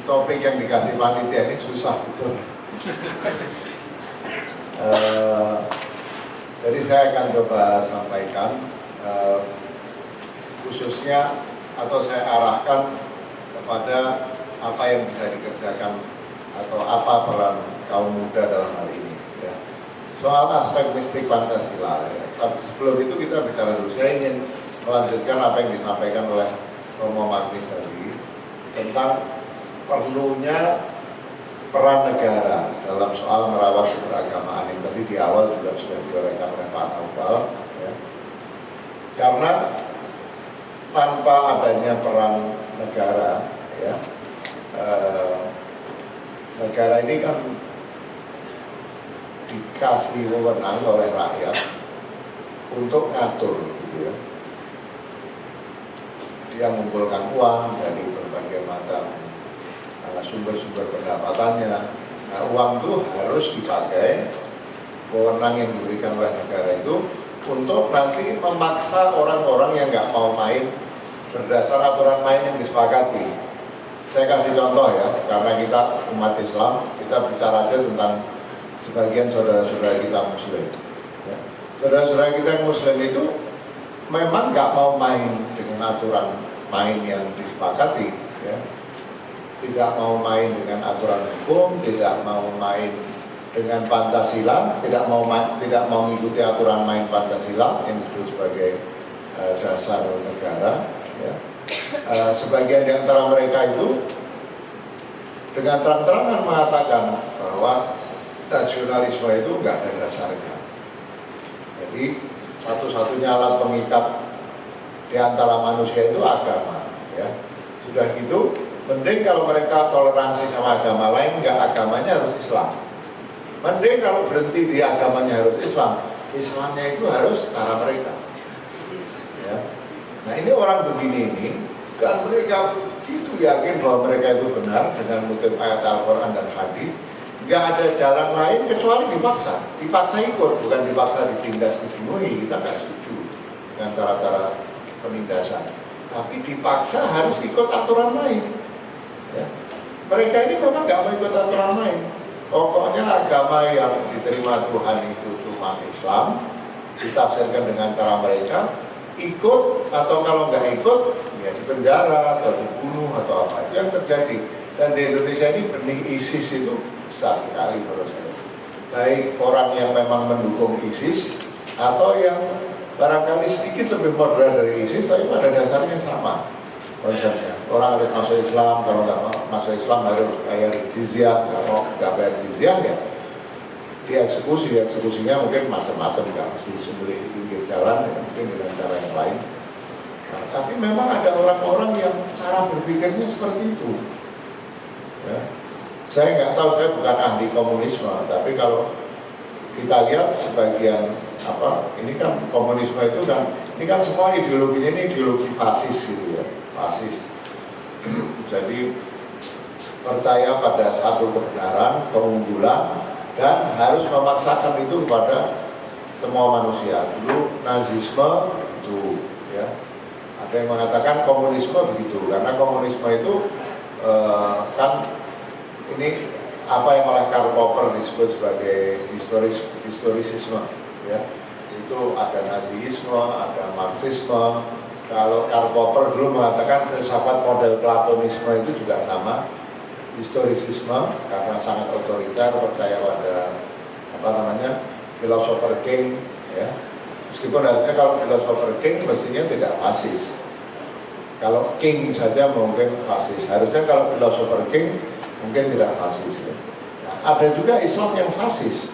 topik yang dikasih panitia ini susah betul. Jadi saya akan coba sampaikan khususnya atau saya arahkan kepada apa yang bisa dikerjakan atau apa peran kaum muda dalam hal ini. Ya. Soal aspek mistik Pancasila, ya. Tapi sebelum itu kita bicara dulu. Saya ingin melanjutkan apa yang disampaikan oleh Romo Magnis tadi tentang perlunya peran negara dalam soal merawat keberagamaan yang tadi di awal juga sudah diuraikan oleh Pak Naufal. Ya. Karena tanpa adanya peran negara, ya, negara ini kan dikasih wewenang oleh rakyat untuk ngatur, gitu ya. Dia mengumpulkan uang dari berbagai macam sumber-sumber pendapatannya. Nah, uang itu harus dipakai, wewenang yang diberikan oleh negara itu untuk nanti memaksa orang-orang yang nggak mau main berdasar aturan main yang disepakati. Saya kasih contoh ya, karena kita umat Islam, kita bicara aja tentang sebagian saudara-saudara kita Muslim. Ya. Saudara-saudara kita yang Muslim itu memang nggak mau main dengan aturan main yang disepakati. Ya. Tidak mau main dengan aturan hukum, tidak mau main dengan Pancasila, tidak mau mengikuti aturan main Pancasila yang disebut sebagai dasar negara. Ya. Sebagian di antara mereka itu dengan terang-terangan mengatakan bahwa nasionalisme itu nggak ada dasarnya. Jadi satu-satunya alat pengikat di antara manusia itu agama. Ya. Sudah gitu, mending kalau mereka toleransi sama agama lain, nggak agamanya harus Islam. Mending kalau berhenti di agamanya harus Islam, Islamnya itu harus cara mereka. Ya. Nah ini orang begini ini, dan mereka begitu yakin bahwa mereka itu benar dengan kutip ayat Al-Quran dan hadis, nggak ada jalan lain kecuali dipaksa ikut, bukan dipaksa ditindas, dibunuhi. Kita nggak setuju dengan cara-cara penindasan, tapi dipaksa harus ikut aturan main. Ya. Mereka ini memang nggak mau ikut aturan main. Pokoknya agama yang diterima Tuhan itu cuma Islam, ditafsirkan dengan cara mereka, ikut atau kalau nggak ikut ya dipenjara atau dibunuh atau apa. Itu yang terjadi. Dan di Indonesia ini benih ISIS itu besar sekali menurut saya. Baik orang yang memang mendukung ISIS atau yang barangkali sedikit lebih moderat dari ISIS, tapi pada dasarnya sama konsepnya. Orang harus masuk Islam, kalau nggak masuk Islam harus bayar jizyah, kalau nggak bayar jizyah ya dieksekusi. Eksekusinya mungkin macam-macam, nggak mesti disembelih di pinggir jalan, ya, mungkin dengan cara yang lain. Nah, tapi memang ada orang-orang yang cara berpikirnya seperti itu. Ya. Saya nggak tahu, saya bukan ahli komunisme, tapi kalau kita lihat sebagian ini kan komunisme itu kan, ini kan semua ideologinya ini ideologi fasis gitu ya, fasis. Jadi percaya pada satu kebenaran, keunggulan, dan harus memaksakan itu kepada semua manusia. Dulu nazisme itu, ya. Ada yang mengatakan komunisme begitu, karena komunisme itu kan ini apa yang oleh Karl Popper disebut sebagai historisisme, ya. Itu ada nazisme, ada marxisme. Kalau Karl Popper dulu mengatakan filsafat model Platonisme itu juga sama, historisisme, karena sangat otoriter, percaya pada philosopher king, ya. Meskipun artinya kalau philosopher king mestinya tidak fasis. Kalau king saja mungkin fasis. Harusnya kalau philosopher king mungkin tidak fasis. Ya. Nah, ada juga Islam yang fasis.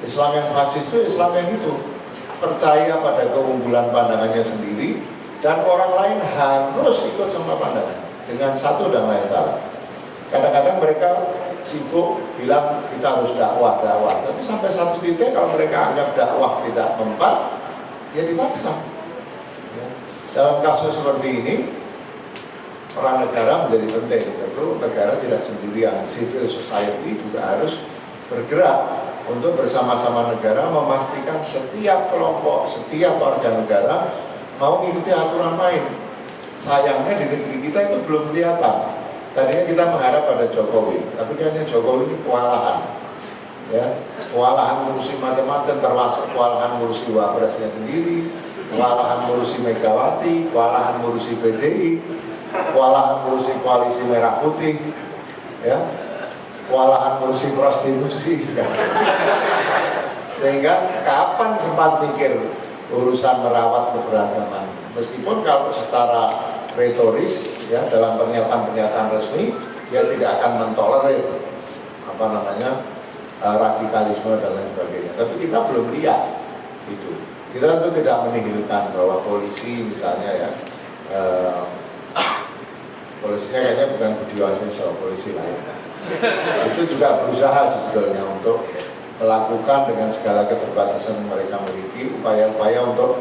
Islam yang fasis itu Islam yang itu percaya pada keunggulan pandangannya sendiri dan orang lain harus ikut sama pandangan dengan satu dan lain cara. Kadang-kadang mereka sibuk bilang kita harus dakwah, tapi sampai satu titik kalau mereka anggap dakwah tidak mempan, ya dipaksa. Ya. Dalam kasus seperti ini, peran negara menjadi penting. Tentu negara tidak sendirian, civil society juga harus bergerak untuk bersama-sama negara memastikan setiap kelompok, setiap warga negara mau mengikuti aturan main. Sayangnya di negeri kita itu belum kelihatan. Tadinya kita mengharap pada Jokowi, tapi kayaknya Jokowi ini kewalahan, ya, kewalahan ngurusi macam-macam, termasuk kewalahan ngurusi wapresnya sendiri, kewalahan ngurusi Megawati, kewalahan ngurusi PDI, kewalahan ngurusi koalisi merah putih, ya, kewalahan ngurusi prostitusi sekarang. Sehingga kapan sempat mikir urusan merawat keberagaman? Meskipun kalau secara retoris, ya, dalam pernyataan-pernyataan resmi dia tidak akan mentolerir radikalisme dan lain sebagainya. Tapi kita belum lihat itu. Kita tentu tidak menihilkan bahwa polisi misalnya, ya, polisinya kayaknya bukan Budi Waseso, polisi lain. Itu juga berusaha sebetulnya untuk melakukan dengan segala keterbatasan yang mereka miliki upaya-upaya untuk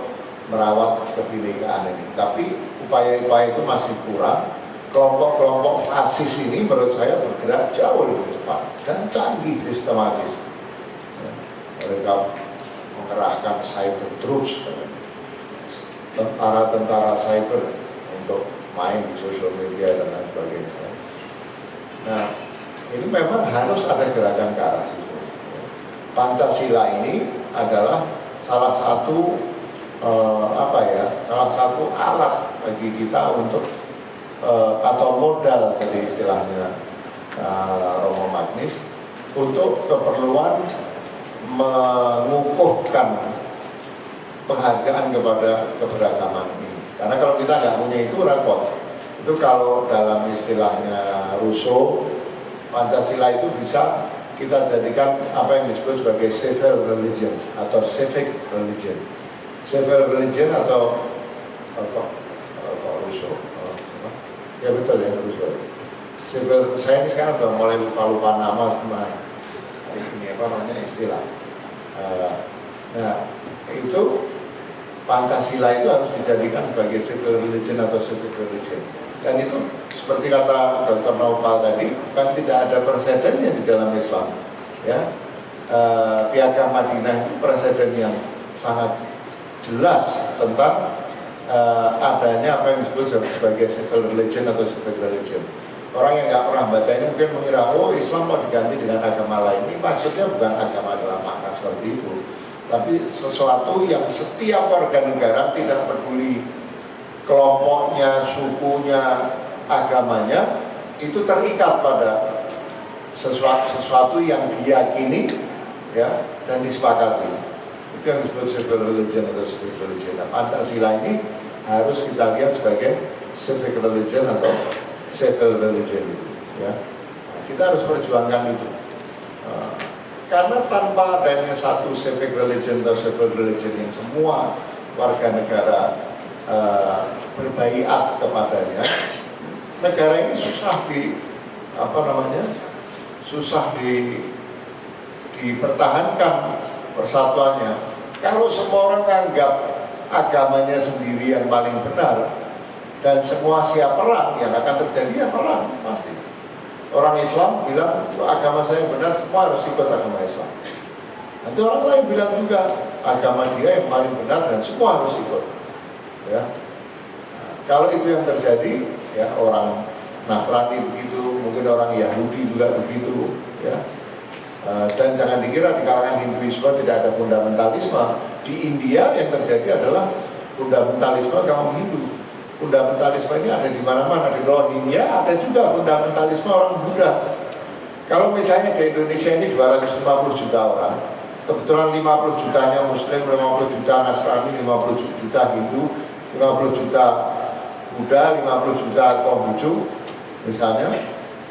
merawat kebinekaan ini. Tapi upaya-upaya itu masih kurang. Kelompok-kelompok fasis ini menurut saya bergerak jauh lebih cepat dan canggih sistematis. Mereka mengerahkan cyber troops, tentara-tentara cyber untuk main di sosial media dan lain sebagainya. Nah, ini memang harus ada gerakan ke arah situ. Pancasila ini adalah salah satu salah satu alat bagi kita untuk atau modal dari istilahnya Romo Magnis untuk keperluan mengukuhkan penghargaan kepada keberagaman ini. Karena kalau kita nggak punya itu repot. Itu kalau dalam istilahnya Rousseau, Pancasila itu bisa kita jadikan apa yang disebut sebagai civil religion atau civic religion. Civil religion atau Rousseau. Ya betul ya, Rousseau. Civil, saya ini sekarang sudah mulai lupa-lupa nama semua ini istilah. Nah, itu Pancasila itu harus dijadikan sebagai civil religion atau civic religion. Dan itu seperti kata Dr. Naufal tadi, kan tidak ada presidennya di dalam Islam. Ya, Piagam Madinah itu presiden yang sangat jelas tentang adanya apa yang disebut sebagai civil religion atau civic religion. Orang yang nggak pernah baca ini mungkin mengira, oh Islam mau diganti dengan agama lain. Ini maksudnya bukan agama dalam makna seperti itu, tapi sesuatu yang setiap warga negara tidak peduli kelompoknya, sukunya, agamanya, itu terikat pada sesuatu yang diyakini, ya, dan disepakati. Itu yang disebut civil religion atau civic religion. Nah, Pancasila ini harus kita lihat sebagai civic religion atau civil religion, ya. Nah, kita harus perjuangkan itu. Karena tanpa adanya satu civic religion atau civil religion yang semua warga negara berbaiat kepadanya, negara ini susah dipertahankan persatuannya. Kalau semua orang anggap agamanya sendiri yang paling benar dan semua siap perang, yang akan terjadi ya perang pasti. Orang Islam bilang agama saya benar, semua harus ikut agama Islam. Nanti orang lain bilang juga agama dia yang paling benar dan semua harus ikut. Ya. Nah, kalau itu yang terjadi, ya, orang Nasrani begitu, mungkin orang Yahudi juga begitu, ya. Dan jangan dikira di kalangan Hinduisme tidak ada fundamentalisme. Di India yang terjadi adalah fundamentalisme kaum Hindu. Fundamentalisme ini ada di mana-mana. Di Rohingya ada juga fundamentalisme orang Buddha. Kalau misalnya di Indonesia ini 250 juta orang, kebetulan 50 jutanya Muslim, 50 juta Nasrani, 50 juta Hindu, 50 juta Buddha, 50 juta Konghucu misalnya,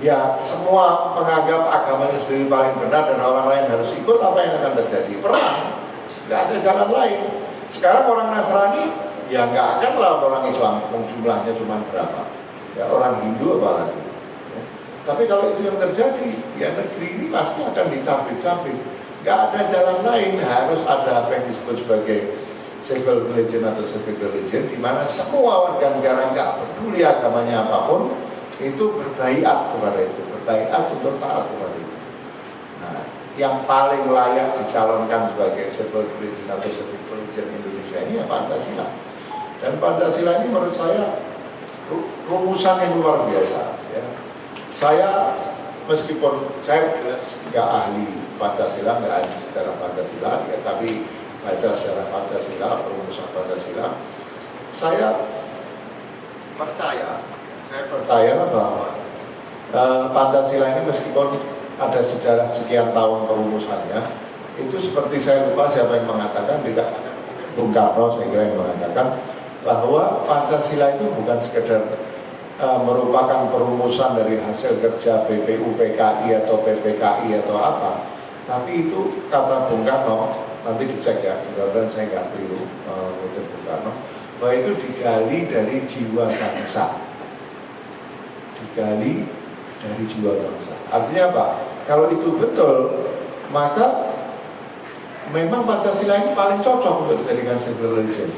ya semua menganggap agamanya sendiri paling benar dan orang lain harus ikut, apa yang akan terjadi? Perang. Nggak ada jalan lain. Sekarang orang Nasrani ya nggak akan melawan orang Islam, jumlahnya cuma berapa? Ya orang Hindu apalagi. Ya. Tapi kalau itu yang terjadi, ya negeri ini pasti akan dicapik-capik. Nggak ada jalan lain, harus ada apa yang disebut sebagai civil religion atau civic religion, di mana semua warga negara nggak peduli agamanya apapun, itu berbaiat kepada itu, berbaiat untuk taat kepada itu. Nah, yang paling layak dicalonkan sebagai civil religion atau civic religion Indonesia ini ya Pancasila. Dan Pancasila ini menurut saya rumusan yang luar biasa, ya. Saya meskipun saya nggak ahli Pancasila, nggak ahli sejarah Pancasila, ya, tapi baca sejarah Pancasila, perumusan Pancasila, saya percaya bahwa Pancasila ini meskipun ada sejarah sekian tahun perumusannya, itu seperti saya lupa siapa yang mengatakan, tidak Bung Karno saya kira yang mengatakan bahwa Pancasila itu bukan sekedar merupakan perumusan dari hasil kerja BPUPKI atau PPKI atau apa, tapi itu kata Bung Karno, nanti dicek ya, mudah-mudahan saya nggak keliru mengutip Bung Karno, bahwa itu digali dari jiwa bangsa, digali dari jiwa bangsa. Artinya apa? Kalau itu betul, maka memang Pancasila ini paling cocok untuk dijadikan civil religion.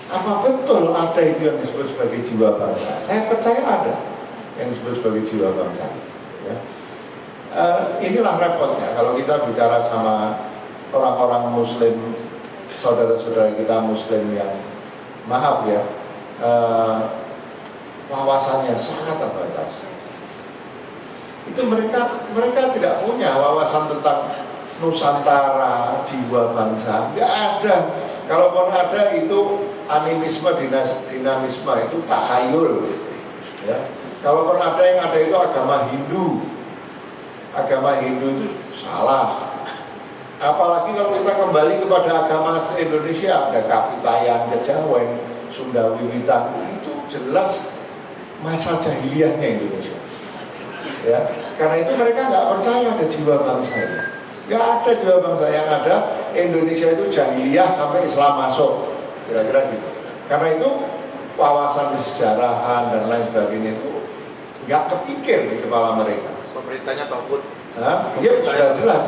Apa betul ada itu yang disebut sebagai jiwa bangsa? Saya percaya ada yang disebut sebagai jiwa bangsa. Ya. Inilah repotnya kalau kita bicara sama orang-orang Muslim, saudara-saudara kita Muslim yang maaf ya, wawasannya sangat terbatas. Itu mereka tidak punya wawasan tentang Nusantara, jiwa bangsa, nggak ada. Kalaupun ada itu animisme, dinamisme, itu takhayul. Ya. Kalaupun ada yang ada itu agama Hindu. Agama Hindu itu salah. Apalagi kalau kita kembali kepada agama Indonesia, ada Kapitayan, Kejawen, Sunda Wiwitan, itu jelas masa jahiliyahnya Indonesia. Ya, karena itu mereka nggak percaya ada jiwa bangsa ini. Nggak ada jiwa bangsa, yang ada Indonesia itu jahiliyah sampai Islam masuk, kira-kira gitu. Karena itu wawasan kesejarahan dan lain sebagainya itu nggak kepikir di kepala mereka. Pemerintahnya takut. Iya sudah jelas.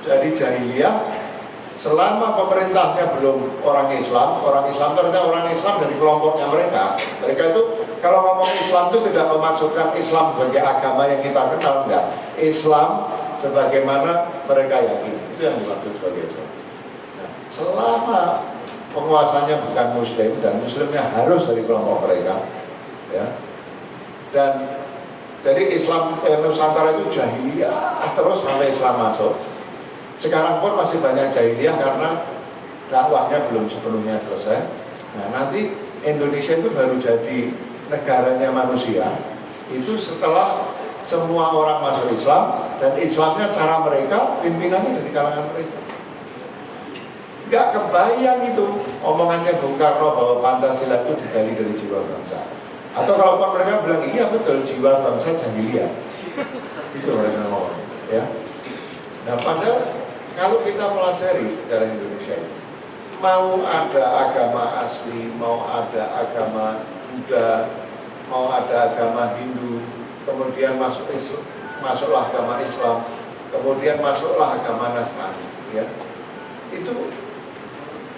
Jadi jahiliyah selama pemerintahnya belum orang Islam ternyata orang Islam dari kelompoknya mereka. Mereka itu kalau ngomong Islam itu tidak memaksudkan Islam sebagai agama yang kita kenal, enggak. Islam sebagaimana mereka yakini, itu yang dimaksud sebagai Islam. Nah, selama penguasanya bukan Muslim dan Muslimnya harus dari kelompok mereka, ya. Dan jadi Islam Nusantara itu jahiliyah terus sampai Islam masuk. Sekarang pun masih banyak jahiliyah karena dakwahnya belum sepenuhnya selesai. Nah, nanti Indonesia itu baru jadi negaranya manusia itu setelah semua orang masuk Islam, dan Islamnya cara mereka, pimpinannya dari kalangan mereka. Nggak kebayang itu omongannya Bung Karno bahwa Pancasila itu digali dari jiwa bangsa. Atau kalau mereka bilang iya betul jiwa bangsa jahiliyah, itu mereka ngomong, ya. Nah, padahal kalau kita pelajari sejarah Indonesia itu, mau ada agama asli, mau ada agama Buddha, mau ada agama Hindu, kemudian masuklah agama Islam, kemudian masuklah agama Nasrani, ya. Itu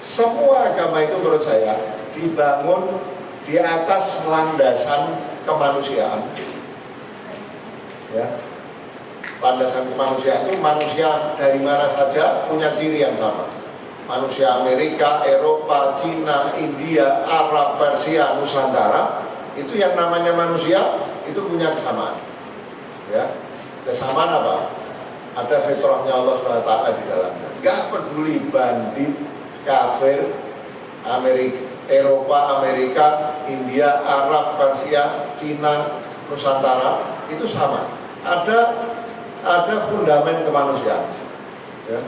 semua agama itu menurut saya dibangun di atas landasan kemanusiaan, ya. Landasan kemanusiaan itu manusia dari mana saja punya ciri yang sama. Manusia Amerika, Eropa, Cina, India, Arab, Persia, Nusantara, itu yang namanya manusia itu punya kesamaan. Ya, kesamaan apa? Ada fitrahnya Allah SWT di dalamnya. Gak peduli bandit, kafir, Eropa, Amerika, India, Arab, Persia, Cina, Nusantara, itu sama. Ada fundament kemanusiaan. Ya.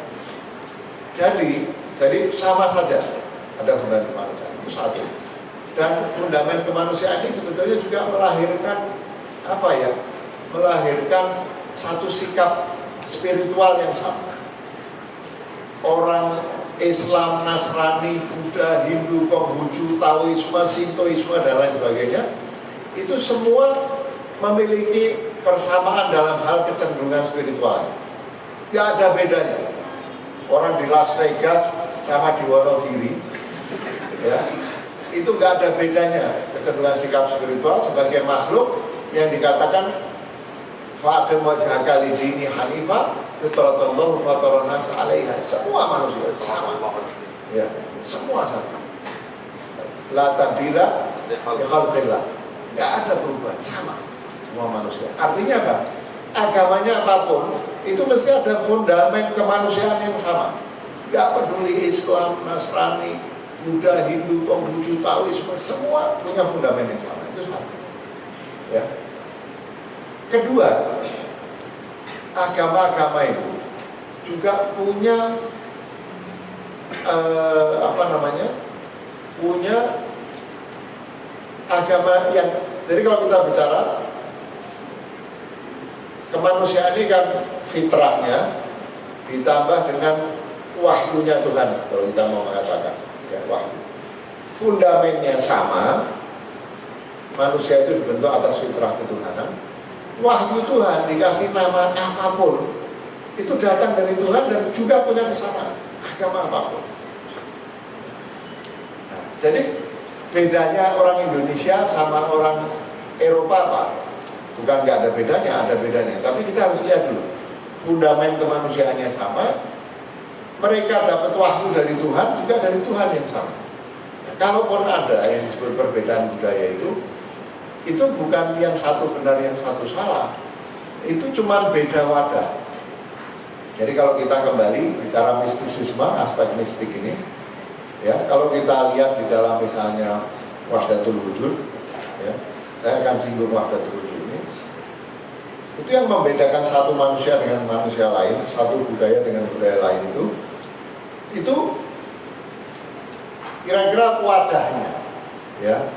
Jadi sama saja ada fundament kemanusiaan, itu satu. Dan fundament kemanusiaan ini sebetulnya juga melahirkan apa ya? Melahirkan satu sikap spiritual yang sama. Orang Islam, Nasrani, Buddha, Hindu, Konghucu, Taoisme, Sintoisme dan lain sebagainya, itu semua memiliki persamaan dalam hal kecenderungan spiritual. Tidak ada bedanya. Orang di Las Vegas sama di Wonogiri, ya, itu nggak ada bedanya kecenderungan sikap spiritual sebagai makhluk yang dikatakan fa'atim wajhaka lidini hanifah fitratallahu fatarana 'alaiha. Semua manusia sama, ya, semua sama. La tabdila li khalqillah, nggak ada perubahan, sama. semua manusia. Artinya apa? Agamanya apapun itu mesti ada fundament kemanusiaan yang sama. Gak peduli Islam, Nasrani, Buddha, Hindu, Konghucu, Taoisme, semua punya fundament yang sama. Itu satu. Ya. Kedua, agama-agama itu juga punya punya agama yang, jadi kalau kita bicara kemanusiaan ini kan fitrahnya ditambah dengan wahyunya Tuhan, kalau kita mau mengatakan ya, wahyu. Fundamennya sama, manusia itu dibentuk atas fitrah ketuhanan. Wahyu Tuhan dikasih nama apapun itu datang dari Tuhan dan juga punya kesamaan, agama apapun. Nah, jadi bedanya orang Indonesia sama orang Eropa apa? Bukan nggak ada bedanya, ada bedanya. Tapi kita harus lihat dulu, fundament kemanusiaannya sama. Mereka dapat wahyu dari Tuhan, juga dari Tuhan yang sama. Nah, kalaupun ada yang disebut perbedaan budaya itu bukan yang satu benar, yang satu salah. Itu cuma beda wadah. Jadi kalau kita kembali bicara mistisisme, aspek mistik ini, ya, kalau kita lihat di dalam misalnya Wahdatul Wujud, ya, saya akan singgung Wahdatul Wujud ini. Itu yang membedakan satu manusia dengan manusia lain, satu budaya dengan budaya lain itu kira-kira wadahnya, ya.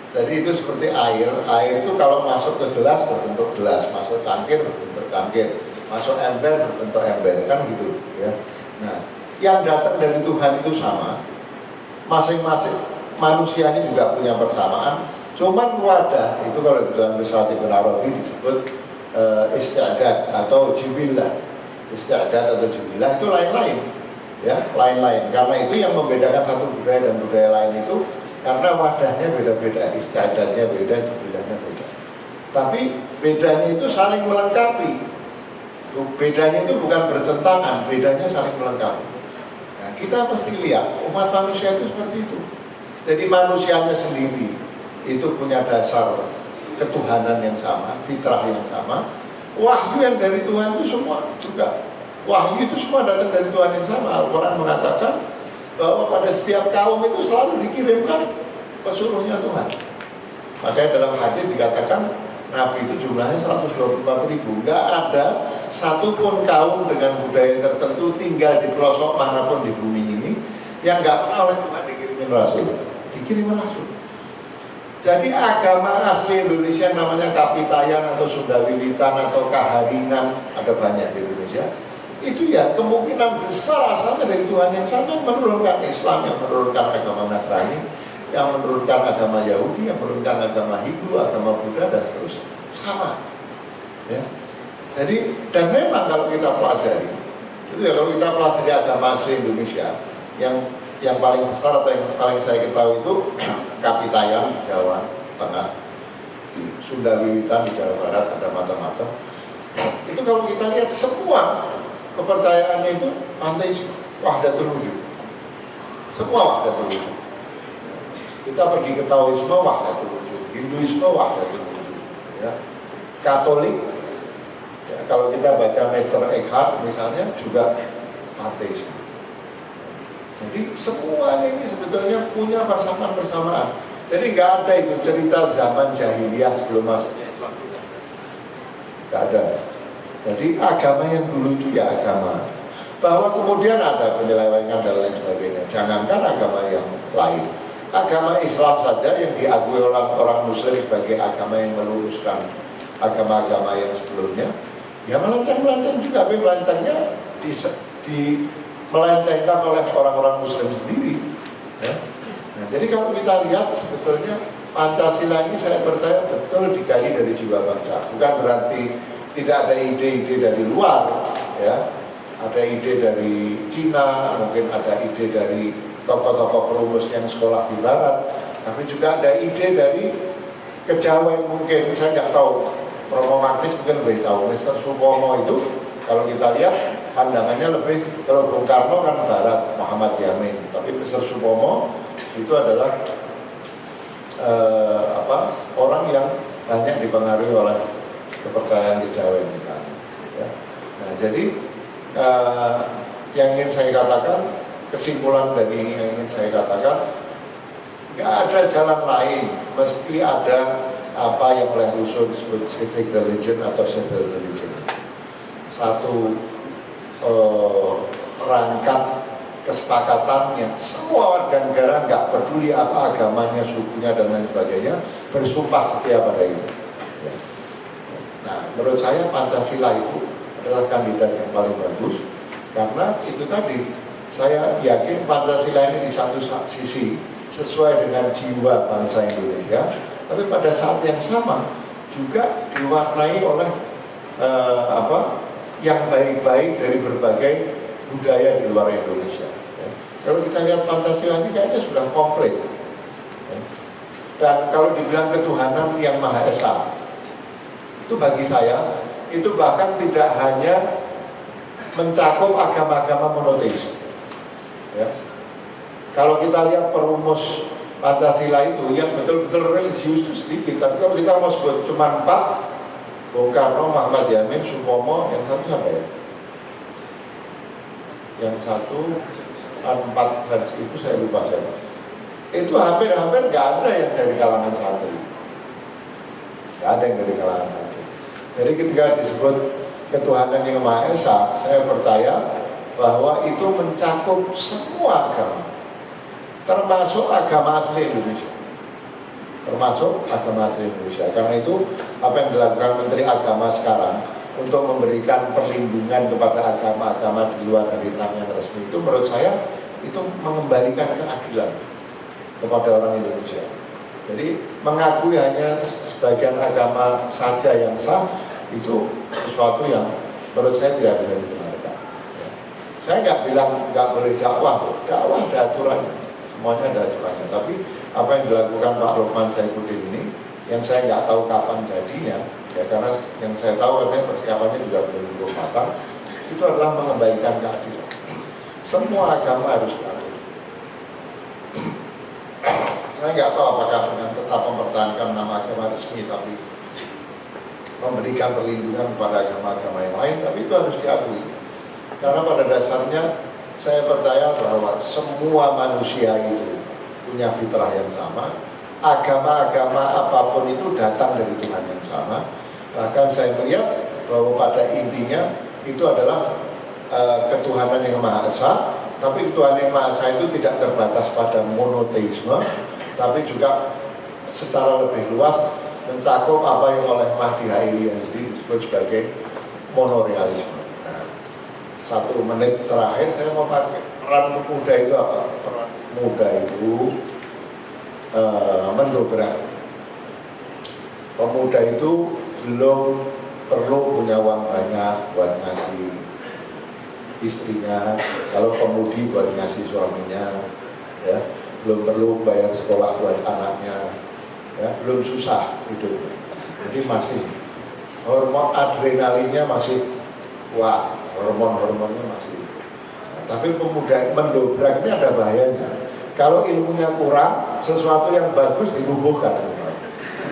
Jadi itu seperti air itu kalau masuk ke gelas berbentuk gelas, masuk cangkir berbentuk cangkir, masuk ember berbentuk ember, kan gitu, ya. Nah, yang datang dari Tuhan itu sama, masing-masing manusia ini juga punya persamaan. Cuman wadah itu kalau di dalam Risale Ibn Arabi disebut istiadat atau jubilah. Istiadat atau jubilah itu lain-lain, ya, lain-lain. Karena itu yang membedakan satu budaya dan budaya lain itu karena wadahnya beda-beda, istiadatnya beda, jubilahnya beda. Tapi bedanya itu saling melengkapi. Bedanya itu bukan bertentangan, bedanya saling melengkapi. Nah, kita mesti lihat umat manusia itu seperti itu. Jadi manusianya sendiri itu punya dasar ketuhanan yang sama, fitrah yang sama. Wahyu yang dari Tuhan itu semua juga, wahyu itu semua datang dari Tuhan yang sama. Al-Quran mengatakan bahwa pada setiap kaum itu selalu dikirimkan pesuruhnya Tuhan. Makanya dalam hadis dikatakan Nabi itu jumlahnya 124.000. Nggak ada satupun kaum dengan budaya tertentu tinggal di pelosok manapun di bumi ini yang nggak pernah oleh Tuhan dikirimin rasul. Dikirimin rasul. Jadi agama asli Indonesia namanya Kapitayan atau Sunda Wiwitan atau Kaharingan, ada banyak di Indonesia. Itu ya kemungkinan besar asalnya dari Tuhan yang sama, yang menurunkan Islam, yang menurunkan agama Nasrani, yang menurunkan agama Yahudi, yang menurunkan agama Hindu, agama Buddha, dan seterusnya. Sama, ya. Jadi, dan memang kalau kita pelajari, itu ya kalau kita pelajari agama asli Indonesia, yang paling besar atau yang paling saya ketahui itu Kapitayan di Jawa Tengah, di Sunda Wiwitan di Jawa Barat, ada macam-macam. Itu kalau kita lihat semua kepercayaannya itu panteisme, Wahdatul Wujud. Semua Wahdatul Wujud. Kita pergi ke Taoisme, Wahdatul Wujud. Hinduisme, Wahdatul Wujud. Ya. Katolik, ya, kalau kita baca Meister Eckhart misalnya juga panteisme. Jadi semuanya ini sebetulnya punya persamaan-persamaan. Jadi nggak ada itu cerita zaman jahiliyah sebelum masuknya Islam. Nggak ada. Jadi agama yang dulu itu ya agama. Bahwa kemudian ada penyelewengan dan lain sebagainya. Jangankan agama yang lain. Agama Islam saja yang diakui oleh orang Muslim sebagai agama yang meluruskan agama-agama yang sebelumnya. Ya melenceng-melenceng juga, tapi melencengnya melencengkan oleh orang-orang Muslim sendiri. Ya. Nah, jadi kalau kita lihat sebetulnya Pancasila ini saya percaya betul digali dari jiwa bangsa. Bukan berarti tidak ada ide-ide dari luar, ya. Ada ide dari Cina, mungkin ada ide dari tokoh-tokoh perumus yang sekolah di Barat, tapi juga ada ide dari kejawen mungkin, saya nggak tahu. Romo Magnis mungkin lebih tahu. Mr. Supomo itu kalau kita lihat pandangannya lebih, kalau Bung Karno kan Barat, Muhammad Yamin, tapi Mr. Supomo itu adalah orang yang banyak dipengaruhi oleh kepercayaan kejawen misalnya. Ya. Nah jadi yang ingin saya katakan, kesimpulan dari yang ingin saya katakan, nggak ada jalan lain, mesti ada apa yang oleh Rousseau disebut civic religion atau civil religion. Satu rangkap kesepakatan yang semua warga negara, nggak peduli apa agamanya, sukunya dan lain sebagainya, bersumpah setia pada itu. Ya. Nah, menurut saya Pancasila itu adalah kandidat yang paling bagus karena itu tadi, saya yakin Pancasila ini di satu sisi sesuai dengan jiwa bangsa Indonesia, tapi pada saat yang sama juga diwarnai oleh yang baik-baik dari berbagai budaya di luar Indonesia. Ya. Kalau kita lihat Pancasila ini kayaknya sudah komplit. Ya. Dan kalau dibilang ketuhanan yang Maha Esa, itu bagi saya itu bahkan tidak hanya mencakup agama-agama monoteis. Ya. Kalau kita lihat perumus Pancasila itu yang betul-betul religius itu sedikit, tapi kalau kita mau sebut cuma 4, Bung Karno, Muhammad Yamin, Supomo, yang satu siapa ya? Yang satu 4 versi itu saya lupa siapa. Itu hampir-hampir nggak ada yang dari kalangan santri, nggak ada yang dari kalangan santri. Jadi ketika disebut ketuhanan yang Maha Esa, saya percaya bahwa itu mencakup semua agama, termasuk agama asli Indonesia. Karena itu apa yang dilakukan Menteri Agama sekarang untuk memberikan perlindungan kepada agama-agama di luar dari yang resmi itu, menurut saya itu mengembalikan keadilan kepada orang Indonesia. Jadi mengakui hanya sebagian agama saja yang sah itu sesuatu yang menurut saya tidak bisa dibenarkan. Ya. Saya nggak bilang nggak boleh dakwah ada aturannya, semuanya ada aturannya. Tapi apa yang dilakukan Pak Lukman Saifuddin ini, yang saya nggak tahu kapan jadinya, ya karena yang saya tahu katanya persiapannya juga belum cukup matang, itu adalah mengembalikan keadilan. Semua agama harus diakui. Saya nggak tahu apakah dengan tetap mempertahankan nama agama resmi, tapi memberikan perlindungan kepada agama-agama yang lain, tapi itu harus diakui. Karena pada dasarnya saya percaya bahwa semua manusia itu punya fitrah yang sama, agama-agama apapun itu datang dari Tuhan yang sama. Bahkan saya melihat bahwa pada intinya itu adalah ketuhanan yang Maha Esa, tapi ketuhanan yang Maha Esa itu tidak terbatas pada monoteisme, tapi juga secara lebih luas mencakup apa yang oleh Mahdi Hairi Yazdi disebut sebagai monorealisme. Nah, 1 menit terakhir saya mau pakai peran muda itu apa? Peran muda itu mendobrak. Pemuda itu belum perlu punya uang banyak buat ngasih istrinya, kalau pemudi buat ngasih suaminya, ya, belum perlu bayar sekolah buat anaknya, ya, belum susah hidupnya. Jadi masih hormon adrenalinnya masih kuat, hormonnya masih. Nah, tapi pemuda mendobrak ini ada bahayanya. Kalau ilmunya kurang, sesuatu yang bagus dirubuhkan.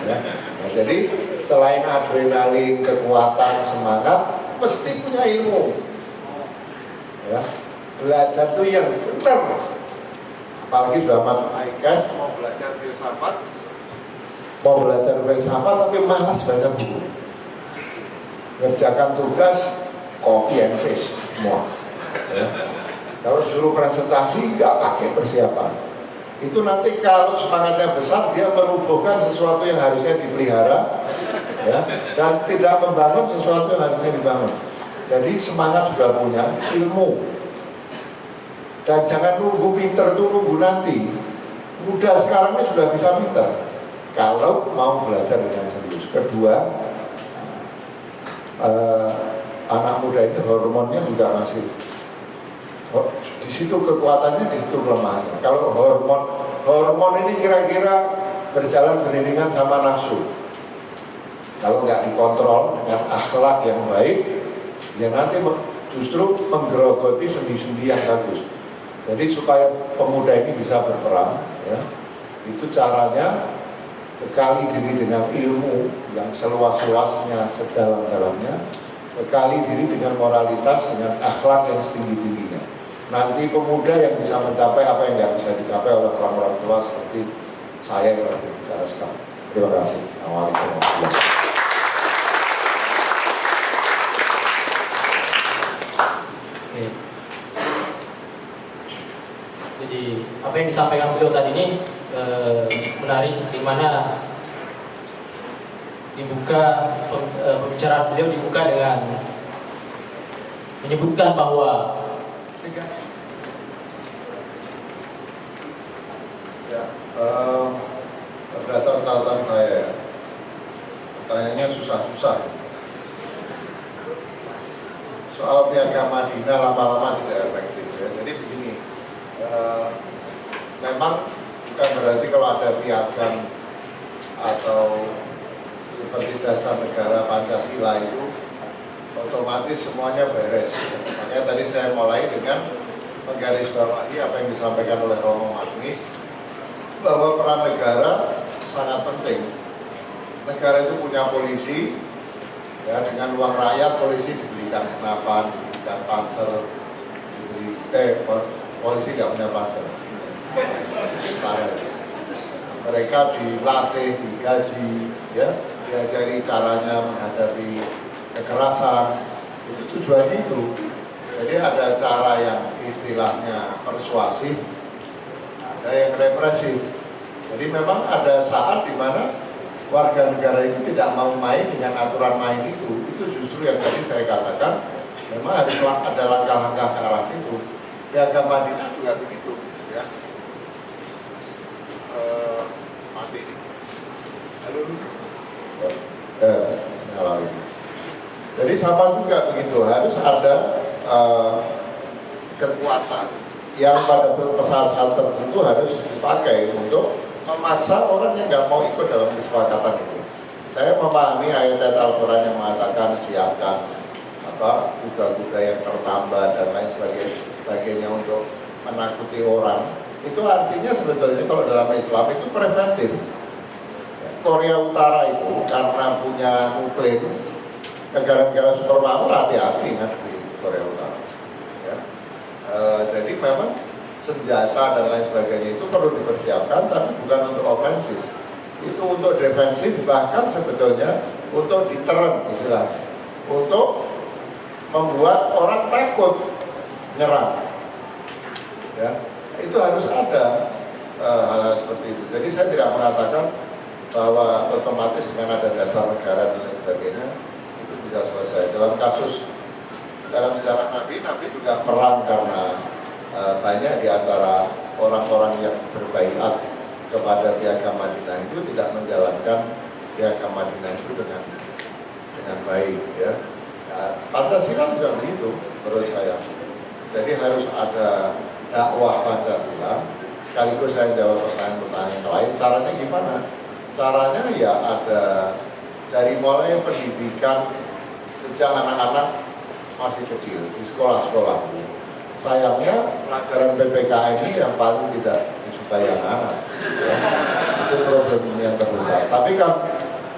Ya. Nah, jadi selain adrenalin, kekuatan, semangat, mesti punya ilmu. Ya. Belajar itu yang benar. Apalagi sudah masuk IKS, mau belajar filsafat, tapi malas baca buku. Ngerjakan tugas, copy and paste semua. Ya. Kalau suruh presentasi nggak pakai persiapan, itu nanti kalau semangatnya besar dia merubuhkan sesuatu yang harusnya dipelihara, ya, dan tidak membangun sesuatu yang harusnya dibangun. Jadi semangat sudah punya, ilmu, dan jangan nunggu pinter tuh nunggu nanti. Muda sekarang ini sudah bisa pinter kalau mau belajar dengan serius. Kedua, anak muda itu hormonnya juga masih. Di situ kekuatannya, di situ kelemahannya. Kalau hormon ini kira-kira berjalan beriringan sama nafsu. Kalau nggak dikontrol dengan akhlak yang baik, ya nanti justru menggerogoti sendi-sendi yang bagus. Jadi supaya pemuda ini bisa berperan, ya, itu caranya bekali diri dengan ilmu yang seluas-luasnya, sedalam-dalamnya, bekali diri dengan moralitas, dengan akhlak yang setinggi-tingginya. Nanti pemuda yang bisa mencapai apa yang nggak bisa dicapai oleh orang-orang tua seperti saya yang lagi bicara sekarang. Terima kasih. Assalamualaikum warahmatullahi wabarakatuh. Jadi apa yang disampaikan beliau tadi ini menarik, di mana dibuka pembicaraan beliau dibuka dengan menyebutkan bahwa berdasarkan catatan saya, pertanyaannya susah-susah. Soal piagam Madinah lama-lama tidak efektif ya. Jadi begini, memang bukan berarti kalau ada piagam atau seperti dasar negara Pancasila itu otomatis semuanya beres. Makanya tadi saya mulai dengan menggarisbawahi apa yang disampaikan oleh Romo Magnis, bahwa peran negara sangat penting. Negara itu punya polisi, ya, dengan uang rakyat polisi dibelikan senapan, dibelikan panser, polisi nggak punya panser. Mereka dilatih, digaji, ya, diajari caranya menghadapi kekerasan. Itu tujuannya itu. Jadi ada cara yang istilahnya persuasif, ada yang represif. Jadi memang ada saat di mana warga negara itu tidak mau main dengan aturan main itu. Itu justru yang tadi saya katakan, memang harus ada langkah-langkah ke arah situ. Piagam Madinah juga begitu, ya. Mati ini. Halo. Jadi sama juga begitu, harus ada kekuatan yang pada saat tertentu harus dipakai untuk memaksa orang yang nggak mau ikut dalam kesepakatan itu. Saya memahami ayat-ayat Al-Quran yang mengatakan siapkan kuda-kuda yang tertambah dan lain sebagainya untuk menakuti orang. Itu artinya sebetulnya kalau dalam Islam itu preventif. Korea Utara itu karena punya nuklir, negara-negara supermakmur hati-hati kan di Korea Utara. Ya. Jadi memang senjata dan lain sebagainya itu perlu dipersiapkan, tapi bukan untuk ofensif. Itu untuk defensif, bahkan sebetulnya untuk deterrent istilahnya, untuk membuat orang takut nyerang. Ya, itu harus ada hal-hal seperti itu. Jadi saya tidak mengatakan bahwa otomatis dengan ada dasar negara dan lain sebagainya itu bisa selesai. Dalam sejarah Nabi juga perang karena banyak di antara orang-orang yang berbaiat kepada piagam Madinah itu tidak menjalankan piagam Madinah itu dengan baik, ya. Pancasila juga begitu menurut saya. Jadi harus ada dakwah Pancasila. Sekaligus saya jawab pertanyaan-pertanyaan yang lain. Caranya gimana? Caranya ya ada dari mulai pendidikan sejak anak-anak masih kecil di sekolah-sekolah. Sayangnya pelajaran PPKN ini yang paling tidak disukai anak-anak, ya. Itu problem yang terbesar. Tapi kan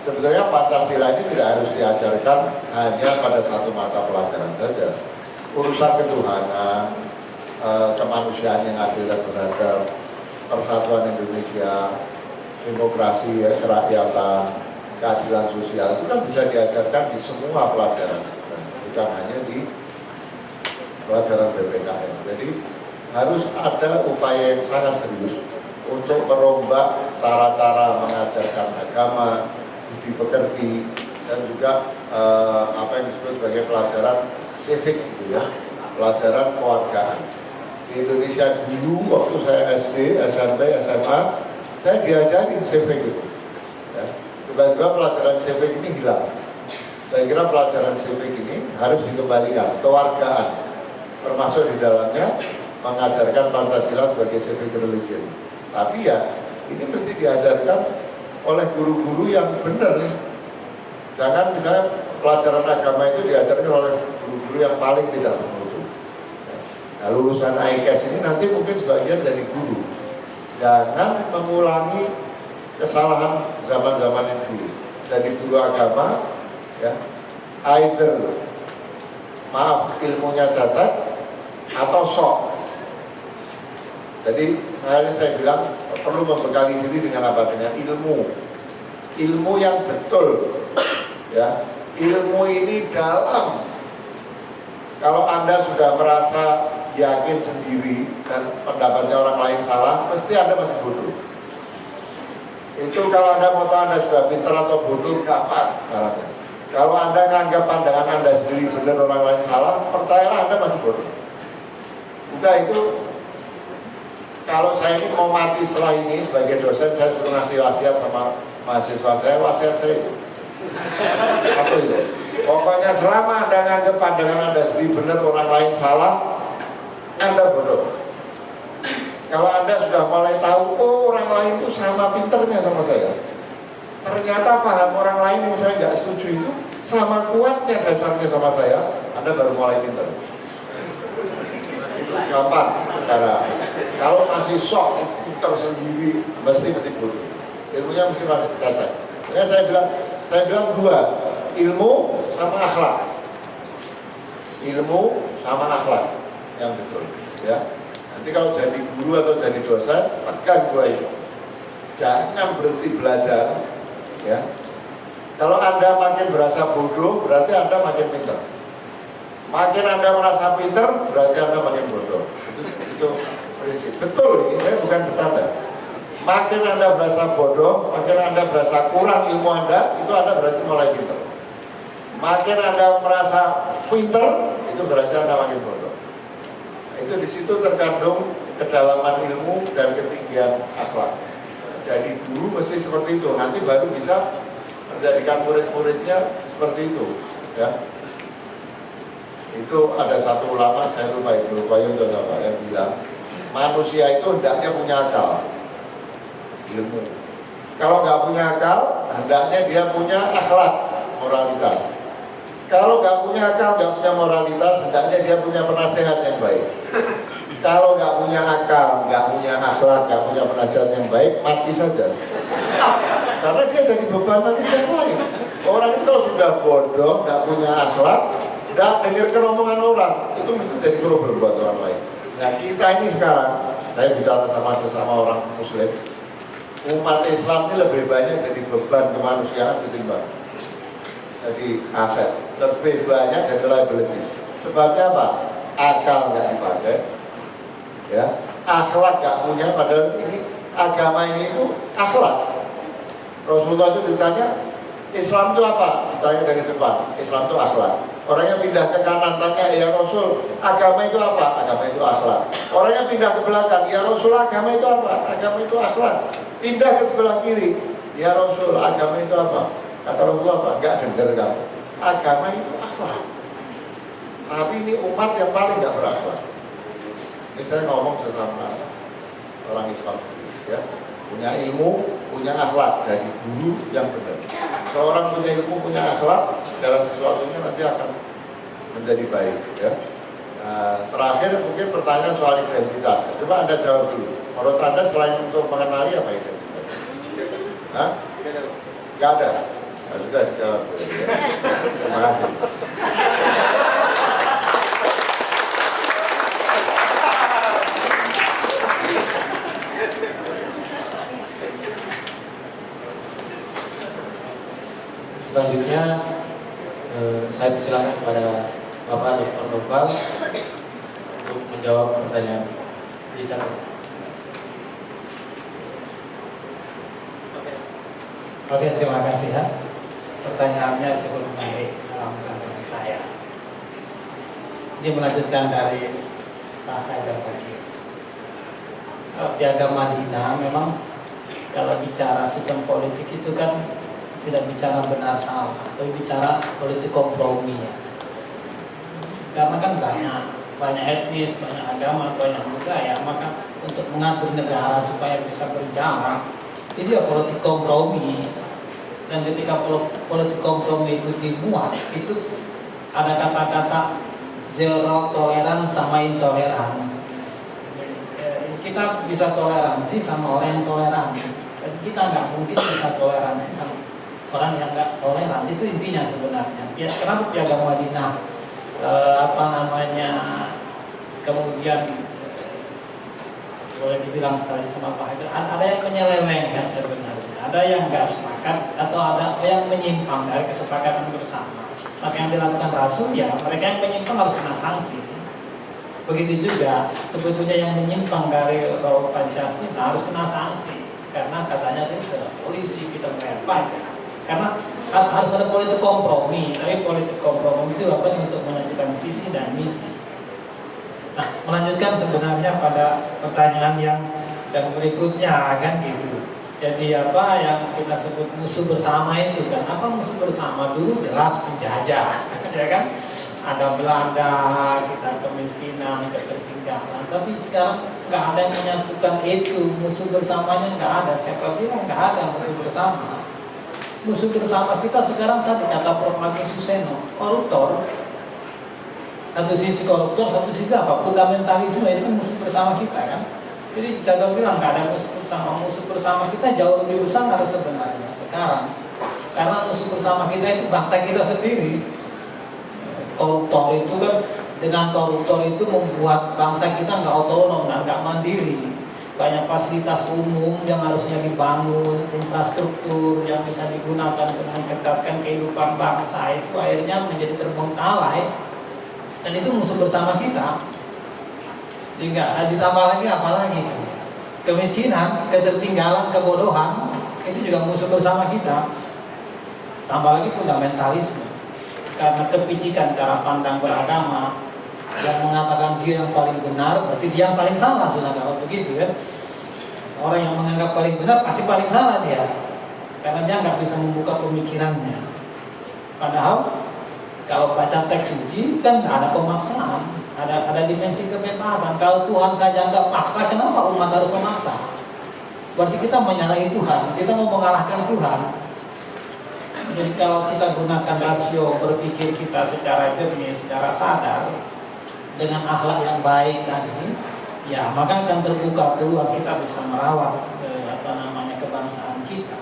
sebetulnya Pancasila ini tidak harus diajarkan hanya pada satu mata pelajaran saja. Urusan ketuhanan, kemanusiaan yang adil dan beradab, persatuan Indonesia, demokrasi, ya, kerakyatan, keadilan sosial itu kan bisa diajarkan di semua pelajaran, bukan hanya di pelajaran PPKN. Jadi harus ada upaya yang sangat serius untuk merombak cara-cara mengajarkan agama, budi pekerti, dan juga apa yang disebut sebagai pelajaran civic, gitu ya, pelajaran kewargaan. Di Indonesia dulu waktu saya SD, SMP, SMA, saya diajarin civic itu. Ya. Tiba-tiba pelajaran civic ini hilang. Saya kira pelajaran civic ini harus dikembalikan, kewargaan, termasuk di dalamnya mengajarkan Pancasila sebagai civic religion. Tapi ya ini mesti diajarkan oleh guru-guru yang benar. Jangan misalnya pelajaran agama itu diajarkan oleh guru-guru yang paling tidak bermutu. Nah, lulusan AIKES ini nanti mungkin sebagian dari guru. Jangan mengulangi kesalahan zaman-zaman yang dulu. Jadi guru agama, ya, either maaf ilmunya catat atau sok. Jadi makanya saya bilang perlu membekali diri dengan apa? Dengan ilmu yang betul, ya. Ilmu ini dalam. Kalau Anda sudah merasa yakin sendiri dan pendapatnya orang lain salah, mesti Anda masih bodoh. Itu kalau Anda mau tahu Anda sudah pintar atau bodoh, kapan syaratnya. Kalau Anda menganggap pandangan Anda sendiri benar, orang lain salah, percayalah Anda masih bodoh. Udah itu, kalau saya ini mau mati setelah ini sebagai dosen, saya suruh ngasih wasiat sama mahasiswa saya, wasiat saya itu. Apa itu? Pokoknya selama Anda menganggap pandangan Anda sendiri benar, orang lain salah, Anda bodoh. Kalau Anda sudah mulai tahu, oh orang lain itu sama pinternya sama saya, ternyata paham orang lain yang saya nggak setuju itu sama kuatnya dasarnya sama saya, Anda baru mulai pinter. Itu gampang. Karena kalau masih sok pinter sendiri, mesti bodoh. Ilmunya mesti masih catat. Makanya saya bilang dua, ilmu sama akhlak. Ilmu sama akhlak yang betul, ya. Nanti kalau jadi guru atau jadi dosen, pegang dua itu. Jangan berhenti belajar, ya. Kalau Anda makin berasa bodoh, berarti Anda makin pintar. Makin Anda merasa pintar, berarti Anda makin bodoh. Itu prinsip. Betul, ini saya bukan bercanda. Makin Anda berasa bodoh, makin Anda berasa kurang ilmu Anda, itu Anda berarti mulai pintar. Makin Anda merasa pintar, itu berarti Anda makin bodoh. Itu di situ terkandung kedalaman ilmu dan ketinggian akhlak. Jadi guru mesti seperti itu, nanti baru bisa menjadikan murid-muridnya seperti itu, ya. Itu ada satu ulama, saya lupa Ibnu Qayyim atau siapa, yang bilang manusia itu hendaknya punya akal, ilmu. Kalau nggak punya akal, hendaknya dia punya akhlak, moralitas. Kalau nggak punya akal, nggak punya moralitas, hendaknya dia punya penasehat yang baik. Kalau nggak punya akal, nggak punya akhlak, nggak punya penasehat yang baik, mati saja. Karena dia jadi beban manusia yang lain. Orang itu kalau sudah bodoh, nggak punya akhlak, nggak dengarkan omongan orang, itu mesti jadi problem buat orang lain. Nah kita ini sekarang, saya bicara sama sesama orang Muslim, umat Islam ini lebih banyak jadi beban kemanusiaan ketimbang jadi aset, lebih banyak dari liabilities. Sebabnya apa? Akal nggak dipakai, ya, akhlak nggak punya. Padahal ini agama ini itu akhlak. Rasulullah itu ditanya, Islam itu apa? Ditanya dari depan, Islam itu akhlak. Orang yang pindah ke kanan tanya, ya Rasul, agama itu apa? Agama itu akhlak. Orang yang pindah ke belakang, ya Rasul, agama itu apa? Agama itu akhlak. Pindah ke sebelah kiri, ya Rasul, agama itu apa? Kata Rasulullah apa? Enggak dengar kamu. Agama itu akhlak. Tapi ini umat yang paling enggak berakhlak. Ini saya ngomong sesama orang Islam, ya. Punya ilmu, punya akhlak, jadi guru yang benar. Seorang punya ilmu, punya akhlak, segala sesuatunya nanti akan menjadi baik, ya. Nah, terakhir mungkin pertanyaan soal identitas. Coba Anda jawab dulu. Menurut Anda selain untuk mengenali apa identitas? Hah? Gak ada. Nah, sudah dijawab. Terima kasih. Selanjutnya saya persilakan kepada Bapak Dr. Nopal untuk menjawab pertanyaan. Dicatat. Oke, terima kasih ya. Pertanyaannya cukup menarik dalam pandangan saya. Ini melanjutkan dari Pak Haidar tadi. Piagam Madinah memang kalau bicara sistem politik itu kan tidak bicara benar salah, tapi bicara politik kompromi ya. Karena kan banyak etnis, banyak agama, banyak budaya, maka untuk mengatur negara supaya bisa berjalan itu ya politik kompromi. Dan ketika politik kompromi itu dibuat, itu ada kata-kata zero tolerance sama intoleran. Kita bisa toleransi sama orang yang toleran. kita nggak mungkin bisa toleransi sama orang yang nggak toleran. Itu intinya sebenarnya. Ya, kenapa Piagam Madinah kemudian boleh dibilang tadi sama Pak Haidar, ada yang menyelewengkan sebenarnya, ada yang nggak sepakat atau ada yang menyimpang dari kesepakatan bersama. Maka yang dilakukan Rasul, ya mereka yang menyimpang harus kena sanksi. Begitu juga sebetulnya yang menyimpang dari Raul Pancasila harus kena sanksi, karena katanya itu sudah polisi, kita bayar pajak. Karena harus ada politik kompromi, tapi politik kompromi itu dilakukan untuk menentukan visi dan misi. Nah, melanjutkan sebenarnya pada pertanyaan yang berikutnya kan gitu. Jadi apa yang kita sebut musuh bersama itu kan? Apa musuh bersama? Dulu jelas penjajah, ya kan? Ada Belanda, kita kemiskinan, ketertinggalan. Tapi sekarang nggak ada yang menyatukan itu. Musuh bersamanya nggak ada. Siapa bilang nggak ada musuh bersama? Musuh bersama kita sekarang tadi kata Prof. Maki Suseno, koruptor. Satu sisi koruptor, satu sisi apa? Fundamentalisme itu kan musuh bersama kita kan. Jadi saya bilang nggak ada musuh bersama. Musuh bersama kita jauh lebih besar sebenarnya sekarang. Karena musuh bersama kita itu bangsa kita sendiri. Koruptor itu kan, dengan koruptor itu membuat bangsa kita nggak otonom, nggak mandiri. Banyak fasilitas umum yang harusnya dibangun, infrastruktur yang bisa digunakan untuk mencerdaskan kehidupan bangsa itu akhirnya menjadi terbengkalai. Dan itu musuh bersama kita. Sehingga ditambah lagi apalagi kemiskinan, ketertinggalan, kebodohan itu juga musuh bersama kita. Tambah lagi fundamentalisme, karena kepicikan cara pandang beragama yang mengatakan dia yang paling benar, berarti dia yang paling salah. Sudah kalau begitu kan, orang yang menganggap paling benar pasti paling salah dia, karena dia nggak bisa membuka pemikirannya. Padahal kalau baca teks suci kan ada pemaksaan, ada dimensi kebebasan. Kalau Tuhan saja nggak paksa, kenapa umat harus memaksa? Berarti kita menyalahi Tuhan, kita mau mengalahkan Tuhan. Jadi kalau kita gunakan rasio berpikir kita secara jernih, secara sadar, dengan akhlak yang baik tadi, ya maka akan terbuka peluang kita bisa merawat kebangsaan kita.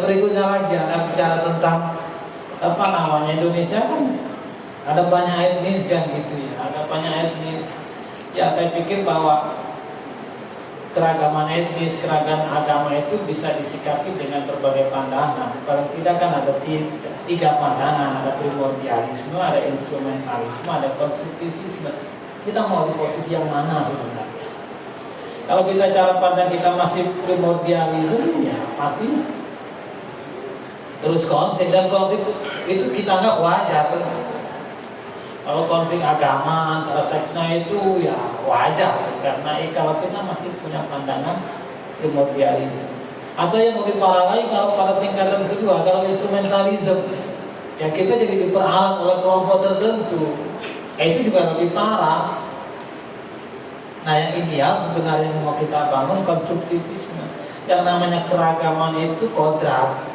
Berikutnya lagi ada bicara tentang Indonesia kan ada banyak etnis kan gitu ya, ada banyak etnis. Ya saya pikir bahwa keragaman etnis, keragaman agama itu bisa disikapi dengan berbagai pandangan. Paling tidak kan ada tiga pandangan, ada primordialisme, ada instrumentalisme, ada konstruktivisme. Kita mau di posisi yang mana sebenarnya? Kalau kita cara pandang kita masih primordialisme, ya pasti terus konflik, dan konflik itu kita anggap wajar. Kalau konflik agama antara sekte itu ya wajar, karena kalau kita masih punya pandangan primordialisme. Atau yang lebih parah lagi, kalau pada tingkatan kedua, kalau instrumentalisme, ya kita jadi diperalat oleh kelompok tertentu. Itu juga lebih parah. Nah, yang ideal sebenarnya yang mau kita bangun konstruktivisme. Yang namanya keragaman itu kodrat.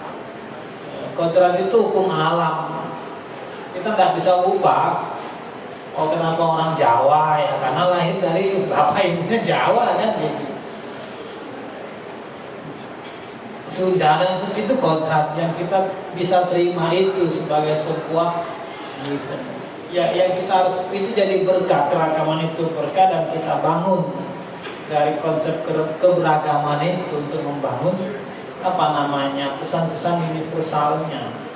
Kodrat itu hukum alam. Kita nggak bisa ubah. Oh, kenapa orang Jawa ya? Karena lahir dari bapak ibunya Jawa kan gitu. Sudah, dan itu kodrat yang kita bisa terima itu sebagai sebuah given. Ya, yang kita harus itu jadi berkah, keragaman itu berkah, dan kita bangun dari konsep keberagaman itu untuk membangun pesan-pesan universalnya.